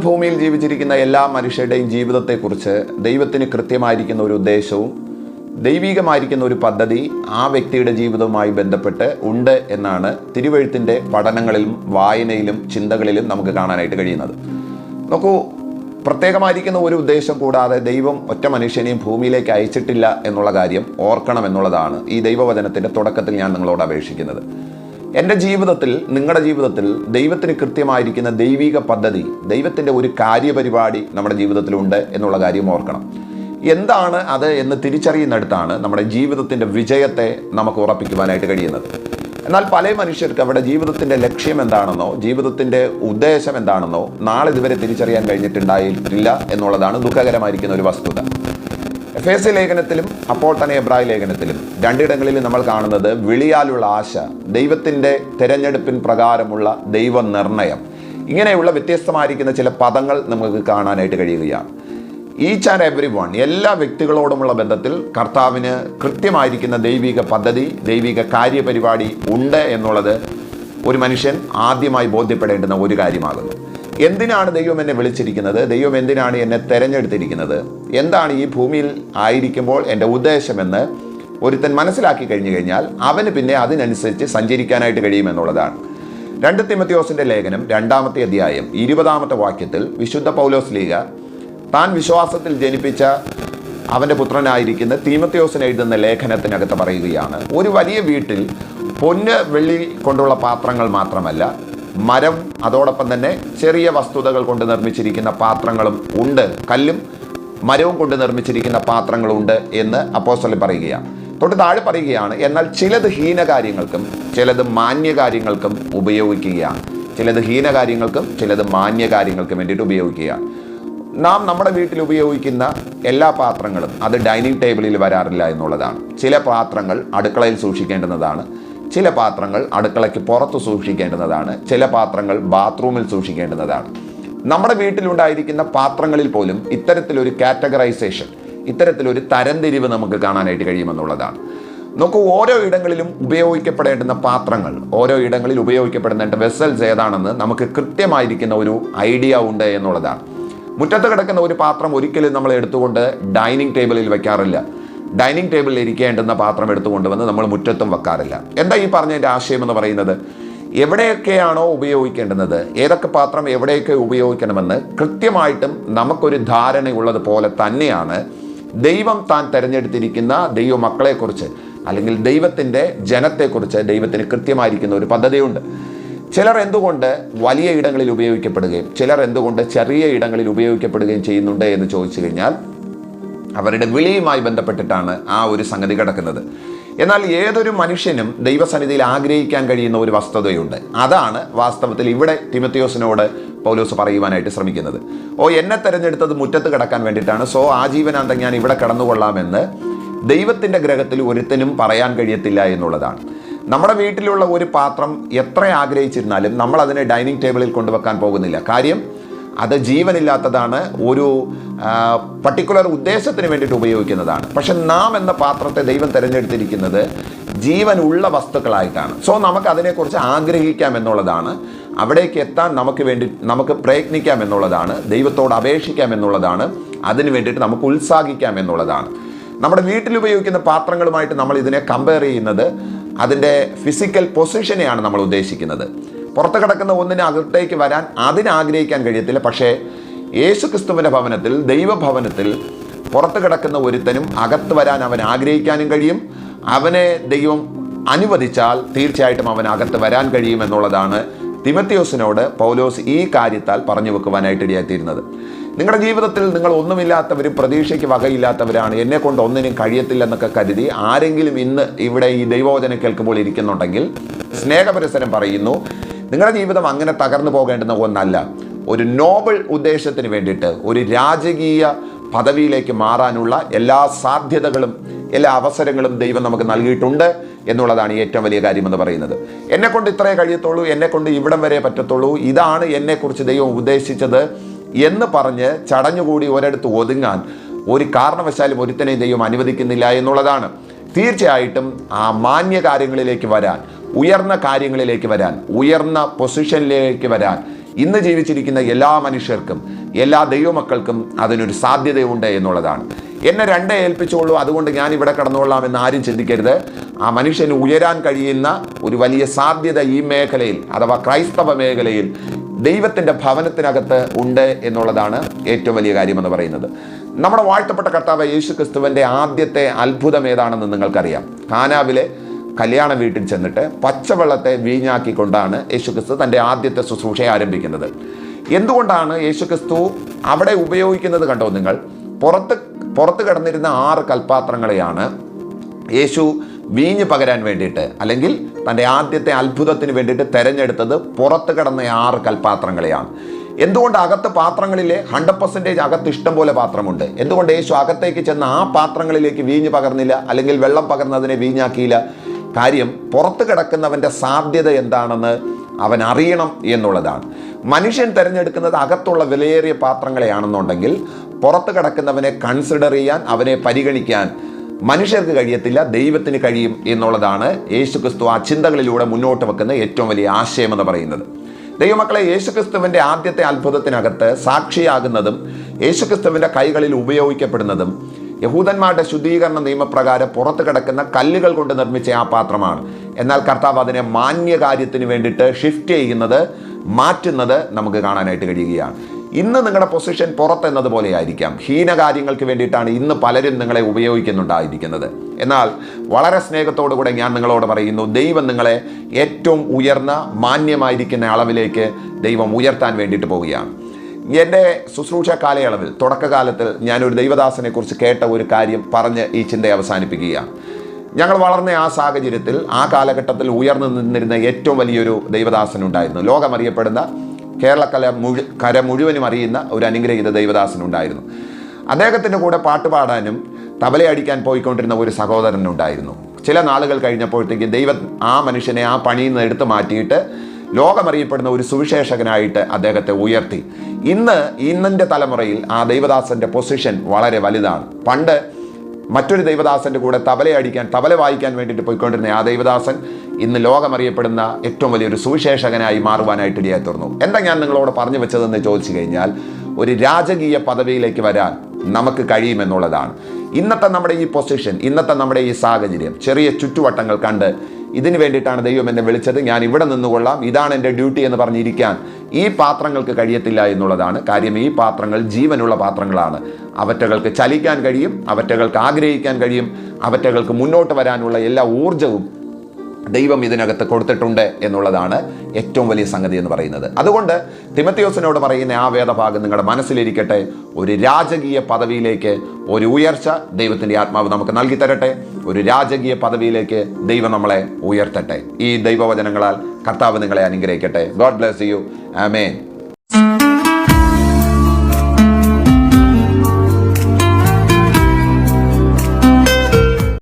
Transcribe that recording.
ഭൂമിയിൽ ജീവിച്ചിരിക്കുന്ന എല്ലാ മനുഷ്യരുടെയും ജീവിതത്തെക്കുറിച്ച് ദൈവത്തിന് കൃത്യമായിരിക്കുന്ന ഒരു ഉദ്ദേശവും ദൈവികമായിരിക്കുന്ന ഒരു പദ്ധതി ആ വ്യക്തിയുടെ ജീവിതവുമായി ബന്ധപ്പെട്ട് ഉണ്ട് എന്നാണ് തിരുവെഴുത്തിൻ്റെ പഠനങ്ങളിലും വായനയിലും ചിന്തകളിലും നമുക്ക് കാണാനായിട്ട് കഴിയുന്നത്. നോക്കൂ, പ്രത്യേകമായിരിക്കുന്ന ഒരു ഉദ്ദേശം കൂടാതെ ദൈവം ഒറ്റ മനുഷ്യനെയും ഭൂമിയിലേക്ക് അയച്ചിട്ടില്ല എന്നുള്ള കാര്യം ഓർക്കണം എന്നുള്ളതാണ് ഈ ദൈവവചനത്തിൻ്റെ തുടക്കത്തിൽ ഞാൻ നിങ്ങളോട് അപേക്ഷിക്കുന്നത്. എൻ്റെ ജീവിതത്തിൽ, നിങ്ങളുടെ ജീവിതത്തിൽ ദൈവത്തിന് കൃത്യമായിരിക്കുന്ന ദൈവിക പദ്ധതി, ദൈവത്തിൻ്റെ ഒരു കാര്യപരിപാടി നമ്മുടെ ജീവിതത്തിലുണ്ട് എന്നുള്ള കാര്യം ഓർക്കണം. എന്താണ് അത് എന്ന് തിരിച്ചറിയുന്നിടത്താണ് നമ്മുടെ ജീവിതത്തിൻ്റെ വിജയത്തെ നമുക്ക് ഉറപ്പിക്കുവാനായിട്ട് കഴിയുന്നത്. എന്നാൽ പല മനുഷ്യർക്ക് അവരുടെ ജീവിതത്തിൻ്റെ ലക്ഷ്യം എന്താണെന്നോ ജീവിതത്തിൻ്റെ ഉദ്ദേശം എന്താണെന്നോ നാളെ ഇതുവരെ തിരിച്ചറിയാൻ കഴിഞ്ഞിട്ടുണ്ടായിട്ടില്ല എന്നുള്ളതാണ് ദുഃഖകരമായിരിക്കുന്ന ഒരു വസ്തുത. എഫേസ്യ ലേഖനത്തിലും അപ്പോൾ തന്നെ എബ്രായ ലേഖനത്തിലും രണ്ടിടങ്ങളിൽ നമ്മൾ കാണുന്നത് വിളിയാലുള്ള ആശ, ദൈവത്തിൻ്റെ തിരഞ്ഞെടുപ്പിൻ പ്രകാരമുള്ള ദൈവനിർണയം, ഇങ്ങനെയുള്ള വ്യത്യസ്തമായിരിക്കുന്ന ചില പദങ്ങൾ നമുക്ക് കാണാനായിട്ട് കഴിയുകയാണ്. ഈച്ച് ആൻഡ് എവ്രി വൺ, എല്ലാ വ്യക്തികളോടുമുള്ള ബന്ധത്തിൽ കർത്താവിന് കൃത്യമായിരിക്കുന്ന ദൈവിക പദ്ധതി, ദൈവിക കാര്യപരിപാടി ഉണ്ട് എന്നുള്ളത് ഒരു മനുഷ്യൻ ആദ്യമായി ബോധ്യപ്പെടേണ്ടുന്ന ഒരു കാര്യമാകുന്നു. എന്തിനാണ് ദൈവം എന്നെ വിളിച്ചിരിക്കുന്നത്? ദൈവം എന്തിനാണ് എന്നെ തിരഞ്ഞെടുത്തിരിക്കുന്നത്? എന്താണ് ഈ ഭൂമിയിൽ ആയിരിക്കുമ്പോൾ എൻ്റെ ഉദ്ദേശമെന്ന് ഒരുത്തൻ മനസ്സിലാക്കി കഴിഞ്ഞു കഴിഞ്ഞാൽ അവന് പിന്നെ അതിനനുസരിച്ച് സഞ്ചരിക്കാനായിട്ട് കഴിയുമെന്നുള്ളതാണ്. 2 തിമോഥെയോസിൻ്റെ ലേഖനം 2-ാമത്തെ അധ്യായം 20-ാമത്തെ വാക്യത്തിൽ വിശുദ്ധ പൗലോസ് ലീഗ താൻ വിശ്വാസത്തിൽ ജനിപ്പിച്ച അവൻ്റെ പുത്രനായിരിക്കുന്ന തീമോഥെയോസിന് എഴുതുന്ന ലേഖനത്തിനകത്ത് പറയുകയാണ്, ഒരു വലിയ വീട്ടിൽ പൊന്ന് വെള്ളി കൊണ്ടുള്ള പാത്രങ്ങൾ മാത്രമല്ല, മരം, അതോടൊപ്പം തന്നെ ചെറിയ വസ്തുതകൾ കൊണ്ട് നിർമ്മിച്ചിരിക്കുന്ന പാത്രങ്ങളും ഉണ്ട്, കല്ലും മരവും കൊണ്ട് നിർമ്മിച്ചിരിക്കുന്ന പാത്രങ്ങളുണ്ട് എന്ന് അപ്പോസ്തലൻ പറയുകയാണ്. തൊട്ട് താഴെ പറയുകയാണ്, എന്നാൽ ചിലത് ഹീനകാര്യങ്ങൾക്കും ചിലത് മാന്യകാര്യങ്ങൾക്കും ഉപയോഗിക്കുകയാണ്. ചിലത് ഹീനകാര്യങ്ങൾക്കും ചിലത് മാന്യകാര്യങ്ങൾക്കും വേണ്ടിയിട്ട് ഉപയോഗിക്കുകയാണ്. നാം നമ്മുടെ വീട്ടിൽ ഉപയോഗിക്കുന്ന എല്ലാ പാത്രങ്ങളും അത് ഡൈനിങ് ടേബിളിൽ വരാറില്ല എന്നുള്ളതാണ്. ചില പാത്രങ്ങൾ അടുക്കളയിൽ സൂക്ഷിക്കേണ്ടുന്നതാണ്, ചില പാത്രങ്ങൾ അടുക്കളയ്ക്ക് പുറത്ത് സൂക്ഷിക്കേണ്ടുന്നതാണ്, ചില പാത്രങ്ങൾ ബാത്റൂമിൽ സൂക്ഷിക്കേണ്ടുന്നതാണ്. നമ്മുടെ വീട്ടിലുണ്ടായിരിക്കുന്ന പാത്രങ്ങളിൽ പോലും ഇത്തരത്തിലൊരു കാറ്റഗറൈസേഷൻ, ഇത്തരത്തിലൊരു തരംതിരിവ് നമുക്ക് കാണാനായിട്ട് കഴിയുമെന്നുള്ളതാണ്. നോക്കൂ, ഓരോ ഇടങ്ങളിലും ഉപയോഗിക്കപ്പെടേണ്ടുന്ന പാത്രങ്ങൾ, ഓരോ ഇടങ്ങളിൽ ഉപയോഗിക്കപ്പെടുന്ന വെസൽസ് ഏതാണെന്ന് നമുക്ക് കൃത്യമായിരിക്കുന്ന ഒരു ഐഡിയ ഉണ്ട് എന്നുള്ളതാണ്. മുറ്റത്ത് കിടക്കുന്ന ഒരു പാത്രം ഒരിക്കലും നമ്മൾ എടുത്തുകൊണ്ട് ഡൈനിങ് ടേബിളിൽ വെക്കാറില്ല. ഡൈനിങ് ടേബിളിൽ ഇരിക്കേണ്ടുന്ന പാത്രം എടുത്തുകൊണ്ടുവന്ന് നമ്മൾ മുറ്റത്തും വെക്കാറില്ല. എന്താ ഈ പറഞ്ഞതിൻ്റെ ആശയം എന്ന് പറയുന്നത്? എവിടെയൊക്കെയാണോ ഉപയോഗിക്കേണ്ടുന്നത്, ഏതൊക്കെ പാത്രം എവിടെയൊക്കെ ഉപയോഗിക്കണമെന്ന് കൃത്യമായിട്ടും നമുക്കൊരു ധാരണയുള്ളത് പോലെ തന്നെയാണ് ദൈവം താൻ തിരഞ്ഞെടുത്തിരിക്കുന്ന ദൈവ മക്കളെക്കുറിച്ച് അല്ലെങ്കിൽ ദൈവത്തിൻ്റെ ജനത്തെക്കുറിച്ച് ദൈവത്തിന് കൃത്യമായിരിക്കുന്ന ഒരു പദ്ധതിയുണ്ട്. ചിലർ എന്തുകൊണ്ട് വലിയ ഇടങ്ങളിൽ ഉപയോഗിക്കപ്പെടുകയും ചിലർ എന്തുകൊണ്ട് ചെറിയ ഇടങ്ങളിൽ ഉപയോഗിക്കപ്പെടുകയും ചെയ്യുന്നുണ്ട് എന്ന് ചോദിച്ചു കഴിഞ്ഞാൽ അവരുടെ വിളിയുമായി ബന്ധപ്പെട്ടിട്ടാണ് ആ ഒരു സംഗതി കിടക്കുന്നത്. എന്നാൽ ഏതൊരു മനുഷ്യനും ദൈവസന്നിധിയിൽ ആഗ്രഹിക്കാൻ കഴിയുന്ന ഒരു വസ്തുതയുണ്ട്. അതാണ് വാസ്തവത്തിൽ ഇവിടെ തിമോഥെയോസിനോട് പൗലോസ് പറയുവാനായിട്ട് ശ്രമിക്കുന്നത്. എന്നെ തിരഞ്ഞെടുത്തത് മുറ്റത്ത് കിടക്കാൻ വേണ്ടിയിട്ടാണ്, സോ ആജീവനാന്തം ഞാൻ ഇവിടെ കിടന്നുകൊള്ളാമെന്ന് ദൈവത്തിൻ്റെ ഗ്രഹത്തിൽ ഒരുത്തനും പറയാൻ കഴിയത്തില്ല എന്നുള്ളതാണ്. നമ്മുടെ വീട്ടിലുള്ള ഒരു പാത്രം എത്ര ആഗ്രഹിച്ചിരുന്നാലും നമ്മൾ അതിനെ ഡൈനിങ് ടേബിളിൽ കൊണ്ടുവെക്കാൻ പോകുന്നില്ല. കാര്യം അത് ജീവനില്ലാത്തതാണ്, ഒരു പർട്ടിക്കുലർ ഉദ്ദേശത്തിന് വേണ്ടിയിട്ട് ഉപയോഗിക്കുന്നതാണ്. പക്ഷെ നാം എന്ന പാത്രത്തെ ദൈവം തിരഞ്ഞെടുത്തിരിക്കുന്നത് ജീവനുള്ള വസ്തുക്കളായിട്ടാണ്. സോ നമുക്ക് അതിനെക്കുറിച്ച് ആഗ്രഹിക്കാം എന്നുള്ളതാണ്, അവിടേക്ക് എത്താൻ നമുക്ക് പ്രയത്നിക്കാം എന്നുള്ളതാണ്, ദൈവത്തോട് അപേക്ഷിക്കാം എന്നുള്ളതാണ്, അതിന് വേണ്ടിയിട്ട് നമുക്ക് ഉത്സാഹിക്കാം എന്നുള്ളതാണ്. നമ്മുടെ വീട്ടിൽ ഉപയോഗിക്കുന്ന പാത്രങ്ങളുമായിട്ട് നമ്മൾ ഇതിനെ കമ്പയർ ചെയ്യുന്നത് അതിൻ്റെ ഫിസിക്കൽ പൊസിഷനെയാണ് നമ്മൾ ഉദ്ദേശിക്കുന്നത്. പുറത്ത് കിടക്കുന്ന ഒന്നിന് അകത്തേക്ക് വരാൻ അതിനാഗ്രഹിക്കാൻ കഴിയത്തില്ല. പക്ഷേ യേശുക്രിസ്തുവിൻ്റെ ഭവനത്തിൽ, ദൈവഭവനത്തിൽ പുറത്ത് കിടക്കുന്ന ഒരുത്തനും അകത്ത് വരാൻ അവൻ ആഗ്രഹിക്കാനും കഴിയും. അവനെ ദൈവം അനുവദിച്ചാൽ തീർച്ചയായിട്ടും അവൻ അകത്ത് വരാൻ കഴിയും എന്നുള്ളതാണ് തിമോഥെയോസിനോട് പൗലോസ് ഈ കാര്യത്താൽ പറഞ്ഞു വെക്കുവാനായിട്ട് ഇടയായിത്തീരുന്നത്. നിങ്ങളുടെ ജീവിതത്തിൽ നിങ്ങൾ ഒന്നുമില്ലാത്തവരും പ്രതീക്ഷയ്ക്ക് വകയില്ലാത്തവരാണ്, എന്നെ കൊണ്ട് ഒന്നിനും കഴിയത്തില്ലെന്നൊക്കെ കരുതി ആരെങ്കിലും ഇന്ന് ഇവിടെ ഈ ദൈവവചനം കേൾക്കുമ്പോൾ ഇരിക്കുന്നുണ്ടെങ്കിൽ സ്നേഹപരസ്പരം പറയുന്നു, നിങ്ങളുടെ ജീവിതം അങ്ങനെ തകർന്നു പോകേണ്ടുന്ന ഒന്നല്ല. ഒരു നോബിൾ ഉദ്ദേശത്തിന് വേണ്ടിയിട്ട്, ഒരു രാജകീയ പദവിയിലേക്ക് മാറാനുള്ള എല്ലാ സാധ്യതകളും എല്ലാ അവസരങ്ങളും ദൈവം നമുക്ക് നൽകിയിട്ടുണ്ട് എന്നുള്ളതാണ് ഏറ്റവും വലിയ കാര്യമെന്ന് പറയുന്നത്. എന്നെക്കൊണ്ട് ഇത്രയേ കഴിയത്തുള്ളൂ, എന്നെക്കൊണ്ട് ഇവിടം വരെ പറ്റത്തുള്ളൂ, ഇതാണ് എന്നെക്കുറിച്ച് ദൈവം ഉദ്ദേശിച്ചത് എന്ന് പറഞ്ഞ് ചടഞ്ഞുകൂടി ഒരിടത്ത് ഒതുങ്ങാൻ ഒരു കാരണവശാലും ഒരുത്തനെ ദൈവം അനുവദിക്കുന്നില്ല എന്നുള്ളതാണ്. തീർച്ചയായിട്ടും ആ മാന്യ കാര്യങ്ങളിലേക്ക് വരാൻ, ഉയർന്ന കാര്യങ്ങളിലേക്ക് വരാൻ, ഉയർന്ന പൊസിഷനിലേക്ക് വരാൻ ഇന്ന് ജീവിച്ചിരിക്കുന്ന എല്ലാ മനുഷ്യർക്കും, എല്ലാ ദൈവമക്കൾക്കും അതിനൊരു സാധ്യതയുണ്ട് എന്നുള്ളതാണ്. എന്നെ രണ്ടേ ഏൽപ്പിച്ചോളൂ, അതുകൊണ്ട് ഞാൻ ഇവിടെ കടന്നുകൊള്ളാം എന്ന് ആരും ചിന്തിക്കരുത്. ആ മനുഷ്യന് ഉയരാൻ കഴിയുന്ന ഒരു വലിയ സാധ്യത ഈ മേഖലയിൽ, അഥവാ ക്രൈസ്തവ മേഖലയിൽ, ദൈവത്തിൻ്റെ ഭവനത്തിനകത്ത് ഉണ്ട് എന്നുള്ളതാണ് ഏറ്റവും വലിയ കാര്യമെന്ന് പറയുന്നത്. നമ്മുടെ വാഴ്ത്തപ്പെട്ട കർത്താവ് യേശു ക്രിസ്തുവിൻ്റെ ആദ്യത്തെ അത്ഭുതം ഏതാണെന്ന് നിങ്ങൾക്കറിയാം. കാനാവിലെ കല്യാണ വീട്ടിൽ ചെന്നിട്ട് പച്ചവെള്ളത്തെ വീഞ്ഞാക്കിക്കൊണ്ടാണ് യേശുക്രിസ്തു തൻ്റെ ആദ്യത്തെ ശുശ്രൂഷ ആരംഭിക്കുന്നത്. എന്തുകൊണ്ടാണ് യേശുക്രിസ്തു അവിടെ ഉപയോഗിക്കുന്നത് കണ്ടോ നിങ്ങൾ? പുറത്ത് കിടന്നിരുന്ന 6 കൽപ്പാത്രങ്ങളെയാണ് യേശു വീഞ്ഞ് പകരാൻ വേണ്ടിയിട്ട്, അല്ലെങ്കിൽ തൻ്റെ ആദ്യത്തെ അത്ഭുതത്തിന് വേണ്ടിയിട്ട് തിരഞ്ഞെടുത്തത് പുറത്ത് കിടന്ന 6 കൽപ്പാത്രങ്ങളെയാണ്. എന്തുകൊണ്ട് അകത്ത് പാത്രങ്ങളിലെ 100% അകത്ത് ഇഷ്ടം പോലെ പാത്രമുണ്ട്? എന്തുകൊണ്ട് യേശു അകത്തേക്ക് ചെന്ന് ആ പാത്രങ്ങളിലേക്ക് വീഞ്ഞ് പകർന്നില്ല, അല്ലെങ്കിൽ വെള്ളം പകർന്നതിനെ വീഞ്ഞാക്കിയില്ല? കാര്യം, പുറത്ത് കിടക്കുന്നവൻ്റെ സാധ്യത എന്താണെന്ന് അവൻ അറിയണം എന്നുള്ളതാണ്. മനുഷ്യൻ തിരഞ്ഞെടുക്കുന്നത് അകത്തുള്ള വിലയേറിയ പാത്രങ്ങളെയാണെന്നുണ്ടെങ്കിൽ പുറത്ത് കിടക്കുന്നവനെ കൺസിഡർ ചെയ്യാൻ, അവനെ പരിഗണിക്കാൻ മനുഷ്യർക്ക് കഴിയത്തില്ല, ദൈവത്തിന് കഴിയും എന്നുള്ളതാണ് യേശുക്രിസ്തു ആ ചിന്തകളിലൂടെ മുന്നോട്ട് വെക്കുന്ന ഏറ്റവും വലിയ ആശയമെന്ന് പറയുന്നത്. ദൈവമക്കളെ, യേശുക്രിസ്തുവിൻ്റെ ആദ്യത്തെ അത്ഭുതത്തിനകത്ത് സാക്ഷിയാകുന്നതും യേശുക്രിസ്തുവിൻ്റെ കൈകളിൽ ഉപയോഗിക്കപ്പെടുന്നതും യഹൂദന്മാരുടെ ശുദ്ധീകരണ നിയമപ്രകാരം പുറത്ത് കിടക്കുന്ന കല്ലുകൾ കൊണ്ട് നിർമ്മിച്ച ആ പാത്രമാണ്. എന്നാൽ കർത്താവ് അതിനെ മാന്യകാര്യത്തിന് വേണ്ടിയിട്ട് ഷിഫ്റ്റ് ചെയ്യുന്നത്, മാറ്റുന്നത് നമുക്ക് കാണാനായിട്ട് കഴിയുകയാണ്. ഇന്ന് നിങ്ങളുടെ പൊസിഷൻ പുറത്തെന്നതുപോലെ ആയിരിക്കാം. ഹീനകാര്യങ്ങൾക്ക് വേണ്ടിയിട്ടാണ് ഇന്ന് പലരും നിങ്ങളെ ഉപയോഗിക്കുന്നുണ്ടായിരിക്കുന്നത്. എന്നാൽ വളരെ സ്നേഹത്തോടു കൂടെ ഞാൻ നിങ്ങളോട് പറയുന്നു, ദൈവം നിങ്ങളെ ഏറ്റവും ഉയർന്ന മാന്യമായിരിക്കുന്ന അളവിലേക്ക് ദൈവം ഉയർത്താൻ വേണ്ടിയിട്ട് പോവുകയാണ്. എൻ്റെ ശുശ്രൂഷ കാലയളവിൽ തുടക്കകാലത്തിൽ ഞാനൊരു ദൈവദാസനെ കുറിച്ച് കേട്ട ഒരു കാര്യം പറഞ്ഞ് ഈ ചിന്ത അവസാനിപ്പിക്കുകയാണ്. ഞങ്ങൾ വളർന്ന ആ സാഹചര്യത്തിൽ, ആ കാലഘട്ടത്തിൽ ഉയർന്നു നിന്നിരുന്ന ഏറ്റവും വലിയൊരു ദൈവദാസനുണ്ടായിരുന്നു. ലോകമറിയപ്പെടുന്ന, കര മുഴുവനും അറിയുന്ന ഒരു അനുഗ്രഹീത ദൈവദാസനുണ്ടായിരുന്നു. അദ്ദേഹത്തിൻ്റെ കൂടെ പാട്ടുപാടാനും തബലയടിക്കാൻ പോയിക്കൊണ്ടിരുന്ന ഒരു സഹോദരനുണ്ടായിരുന്നു. ചില നാളുകൾ കഴിഞ്ഞപ്പോഴത്തേക്ക് ദൈവം ആ മനുഷ്യനെ ആ പണിയിൽ നിന്ന് എടുത്തു മാറ്റിയിട്ട് ലോകമറിയപ്പെടുന്ന ഒരു സുവിശേഷകനായിട്ട് അദ്ദേഹത്തെ ഉയർത്തി. ഇന്നിൻ്റെ തലമുറയിൽ ആ ദൈവദാസൻ്റെ പൊസിഷൻ വളരെ വലുതാണ്. പണ്ട് മറ്റൊരു ദൈവദാസൻ്റെ കൂടെ തബല വായിക്കാൻ വേണ്ടിയിട്ട് പോയിക്കൊണ്ടിരുന്ന ആ ദൈവദാസൻ ഇന്ന് ലോകമറിയപ്പെടുന്ന ഏറ്റവും വലിയൊരു സുവിശേഷകനായി മാറുവാനായിട്ട് ഇടയായി തീർന്നു. എന്താ ഞാൻ നിങ്ങളോട് പറഞ്ഞു വെച്ചതെന്ന് ചോദിച്ചു കഴിഞ്ഞാൽ, ഒരു രാജകീയ പദവിയിലേക്ക് വരാൻ നമുക്ക് കഴിയുമെന്നുള്ളതാണ്. ഇന്നത്തെ നമ്മുടെ ഈ പൊസിഷൻ, ഇന്നത്തെ നമ്മുടെ ഈ സാഹചര്യം, ചെറിയ ചുറ്റുവട്ടങ്ങൾ കണ്ട് ഇതിന് വേണ്ടിയിട്ടാണ് ദൈവം എന്നെ വിളിച്ചത്, ഞാൻ ഇവിടെ നിന്നുകൊള്ളാം, ഇതാണ് എൻ്റെ ഡ്യൂട്ടി എന്ന് പറഞ്ഞിരിക്കാൻ ഈ പാത്രങ്ങൾക്ക് കഴിയത്തില്ല എന്നുള്ളതാണ് കാര്യം. ഈ പാത്രങ്ങൾ ജീവനുള്ള പാത്രങ്ങളാണ്. അവറ്റകൾക്ക് ചലിക്കാൻ കഴിയും, അവറ്റകൾക്ക് ആഗ്രഹിക്കാൻ കഴിയും, അവറ്റകൾക്ക് മുന്നോട്ട് വരാനുള്ള എല്ലാ ഊർജവും ദൈവം ഇതിനകത്ത് കൊടുത്തിട്ടുണ്ട് എന്നുള്ളതാണ് ഏറ്റവും വലിയ സംഗതി എന്ന് പറയുന്നത്. അതുകൊണ്ട് തിമത്തിയോസിനോട് പറയുന്ന ആ വേദഭാഗം നിങ്ങളുടെ മനസ്സിലിരിക്കട്ടെ. ഒരു രാജകീയ പദവിയിലേക്ക് ഒരു ഉയർച്ച ദൈവത്തിൻ്റെ ആത്മാവ് നമുക്ക് നൽകി തരട്ടെ. ഒരു രാജകീയ പദവിയിലേക്ക് ദൈവം നമ്മളെ ഉയർത്തട്ടെ. ഈ ദൈവവചനങ്ങളാൽ കർത്താവ് നിങ്ങളെ അനുഗ്രഹിക്കട്ടെ. God bless you. ആമേൻ.